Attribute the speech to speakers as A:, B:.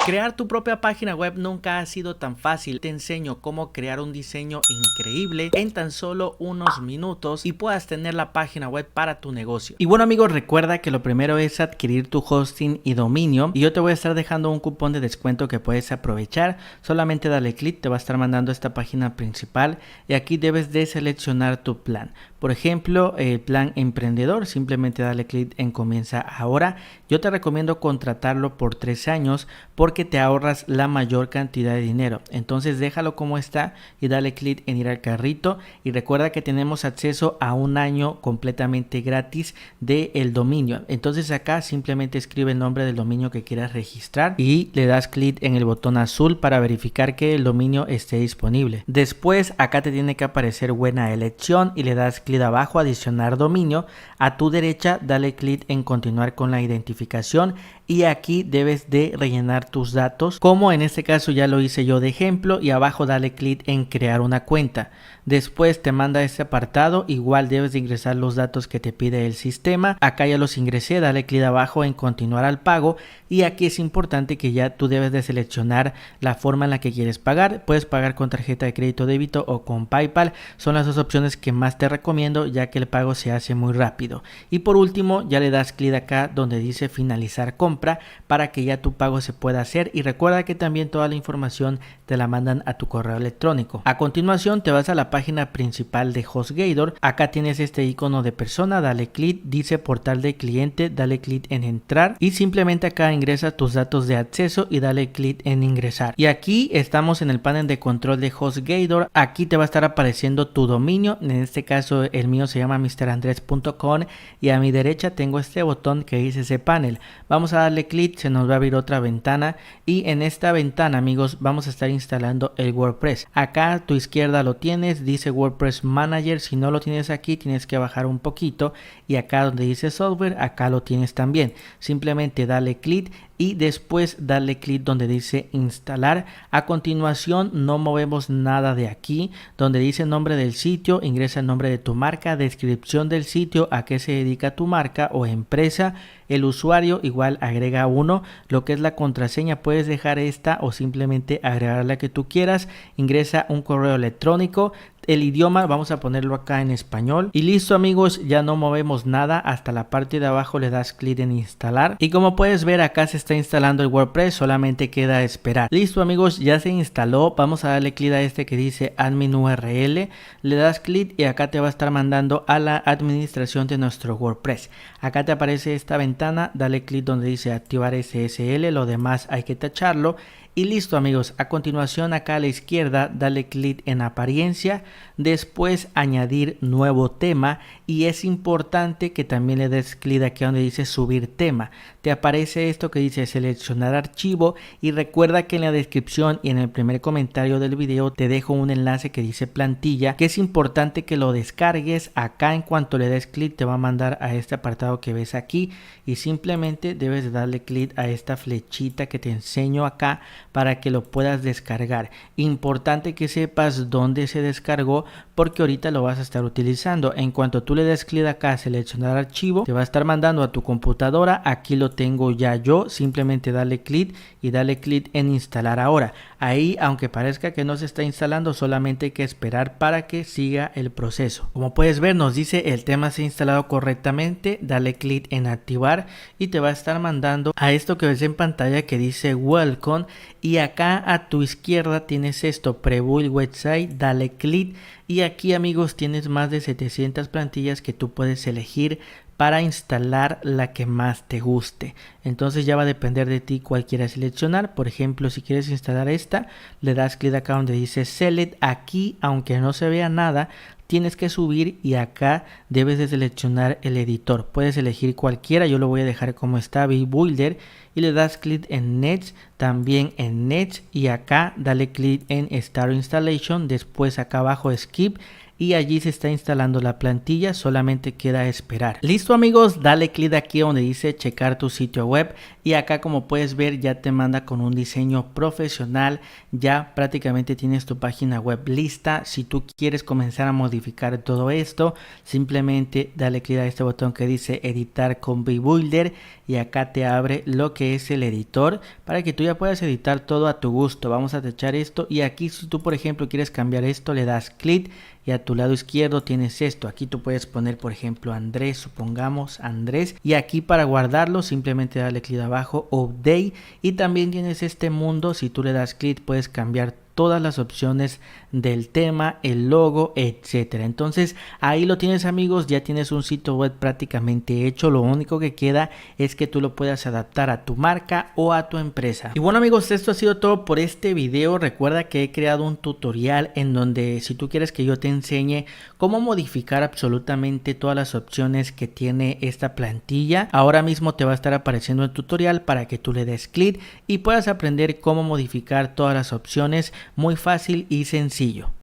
A: Crear tu propia página web nunca ha sido tan fácil. Te enseño cómo crear un diseño increíble en tan solo unos minutos y puedas tener la página web para tu negocio. Y bueno amigos, recuerda que lo primero es adquirir tu hosting y dominio, y yo te voy a estar dejando un cupón de descuento que puedes aprovechar. Solamente dale clic, te va a estar mandando a esta página principal y aquí debes de seleccionar tu plan. Por ejemplo, el plan emprendedor, simplemente dale clic en comienza ahora. Yo te recomiendo contratarlo por 3 años porque te ahorras la mayor cantidad de dinero. Entonces déjalo como está y dale clic en ir al carrito, y recuerda que tenemos acceso a un año completamente gratis del dominio. Entonces acá simplemente escribe el nombre del dominio que quieras registrar y le das clic en el botón azul para verificar que el dominio esté disponible. Después acá te tiene que aparecer buena elección y le das clic abajo adicionar dominio. A tu derecha dale clic en continuar con la identificación y aquí debes de rellenar tus datos, como en este caso ya lo hice yo de ejemplo, y abajo dale clic en crear una cuenta. Después te manda este apartado, igual debes de ingresar los datos que te pide el sistema. Acá ya los ingresé, dale clic abajo en continuar al pago, y aquí es importante que ya tú debes de seleccionar la forma en la que quieres pagar. Puedes pagar con tarjeta de crédito, débito o con PayPal, son las dos opciones que más te recomiendo ya que el pago se hace muy rápido. Y por último ya le das clic acá donde dice finalizar compra para que ya tu pago se pueda hacer, y recuerda que también toda la información te la mandan a tu correo electrónico. A continuación te vas a la página principal de HostGator. Acá tienes este icono de persona, dale clic, dice portal de cliente, dale clic en entrar y simplemente acá ingresa tus datos de acceso y dale clic en ingresar. Y aquí estamos en el panel de control de HostGator. Aquí te va a estar apareciendo tu dominio, en este caso el mío se llama mrandres.com, y a mi derecha tengo este botón que dice ese panel. Vamos a darle clic, se nos va a abrir otra ventana, y en esta ventana amigos vamos a estar instalando el WordPress. Acá a tu izquierda lo tienes, dice WordPress Manager. Si no lo tienes aquí tienes que bajar un poquito, y acá donde dice software acá lo tienes también. Simplemente dale clic y después darle clic donde dice instalar. A continuación no movemos nada de aquí, donde dice nombre del sitio ingresa el nombre de tu marca, descripción del sitio, a qué se dedica tu marca o empresa, el usuario igual agrega uno, lo que es la contraseña puedes dejar esta o simplemente agregar la que tú quieras, ingresa un correo electrónico, el idioma vamos a ponerlo acá en español, y listo amigos, ya no movemos nada. Hasta la parte de abajo le das clic en instalar y como puedes ver acá se está instalando el WordPress, solamente queda esperar. Listo amigos, ya se instaló. Vamos a darle clic a este que dice admin URL, le das clic y acá te va a estar mandando a la administración de nuestro WordPress. Acá te aparece esta ventana, dale clic donde dice activar SSL, lo demás hay que tacharlo. Y listo amigos, a continuación acá a la izquierda dale clic en apariencia, después añadir nuevo tema, y es importante que también le des clic aquí donde dice subir tema. Te aparece esto que dice seleccionar archivo, y recuerda que en la descripción y en el primer comentario del video te dejo un enlace que dice plantilla, que es importante que lo descargues. Acá en cuanto le des clic te va a mandar a este apartado que ves aquí, y simplemente debes de darle clic a esta flechita que te enseño acá para que lo puedas descargar. Importante que sepas dónde se descargó porque ahorita lo vas a estar utilizando. En cuanto tú le des clic acá a seleccionar archivo, te va a estar mandando a tu computadora. Aquí lo tengo ya yo, simplemente dale clic y dale clic en instalar ahora. Ahí, aunque parezca que no se está instalando, solamente hay que esperar para que siga el proceso. Como puedes ver, nos dice el tema se ha instalado correctamente, dale clic en activar y te va a estar mandando a esto que ves en pantalla que dice welcome, y acá a tu izquierda tienes esto, Prebuild Website, dale clic y aquí amigos tienes más de 700 plantillas que tú puedes elegir para instalar la que más te guste. Entonces ya va a depender de ti cuál quieras seleccionar. Por ejemplo, si quieres instalar esta, le das clic acá donde dice Select. Aquí, aunque no se vea nada, tienes que subir y acá debes de seleccionar el editor. Puedes elegir cualquiera, yo lo voy a dejar como está, Builder, y le das clic en Next, también en Next, y acá dale clic en Start Installation, después acá abajo Skip, y allí se está instalando la plantilla, solamente queda esperar. Listo amigos, dale clic aquí donde dice checar tu sitio web, y acá como puedes ver ya te manda con un diseño profesional. Ya prácticamente tienes tu página web lista. Si tú quieres comenzar a modificar todo esto, simplemente dale clic a este botón que dice editar con Builder y acá te abre lo que es el editor para que tú ya puedas editar todo a tu gusto. Vamos a tachar esto y aquí si tú por ejemplo quieres cambiar esto le das clic y a tu lado izquierdo tienes esto. Aquí tú puedes poner por ejemplo Andrés, supongamos Andrés, y aquí para guardarlo simplemente dale clic abajo, update, y también tienes este mundo. Si tú le das clic puedes cambiar todas las opciones del tema, el logo, etcétera. Entonces ahí lo tienes amigos, ya tienes un sitio web prácticamente hecho. Lo único que queda es que tú lo puedas adaptar a tu marca o a tu empresa. Y bueno amigos, esto ha sido todo por este video. Recuerda que he creado un tutorial en donde si tú quieres que yo te enseñe cómo modificar absolutamente todas las opciones que tiene esta plantilla, ahora mismo te va a estar apareciendo el tutorial para que tú le des clic y puedas aprender cómo modificar todas las opciones. Muy fácil y sencillo.